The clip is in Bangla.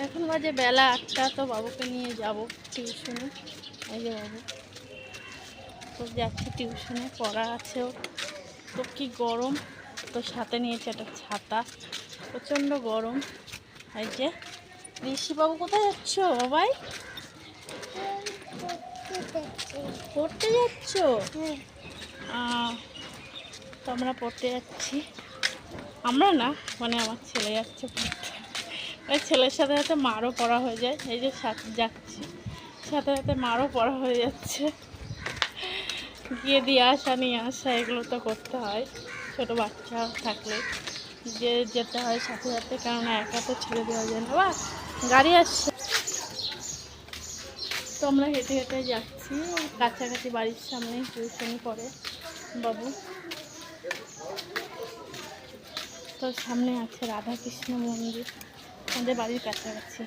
এখন বাজে বেলা 8টা, তো বাবুকে নিয়ে যাব টিউশনে। এই যে বাবু তো যাচ্ছি টিউশনে, পড়া আছে ওর। তো কি গরম, তো সাথে নিয়েছে একটা ছাতা, প্রচণ্ড গরম। এই যে ঋষিবাবু, কোথায় যাচ্ছ বাবাই? পড়তে যাচ্ছ? তো আমরা পড়তে যাচ্ছি। আমরা না, মানে আমার ছেলে যাচ্ছে পড়তে। ওই ছেলের সাথে সাথে মারও পড়া হয়ে যায়। এই যে সাথে যাচ্ছি, সাথে সাথে মারও পড়া হয়ে যাচ্ছে। গিয়ে দিয়ে আসা নিয়ে আসা এগুলো তো করতে হয়, ছোটো বাচ্চা থাকলে যে যেতে হয় সাথে সাথে, কেননা একা তো ছেড়ে দেওয়া যায় না। বা গাড়ি আসছে, তো আমরা হেঁটে হেঁটে যাচ্ছি। কাছাকাছি বাড়ির সামনে টিউশনি পড়ে বাবু। তো সামনে আছে রাধাকৃষ্ণ মন্দির, আমাদের বাড়ির কাছাকাছি।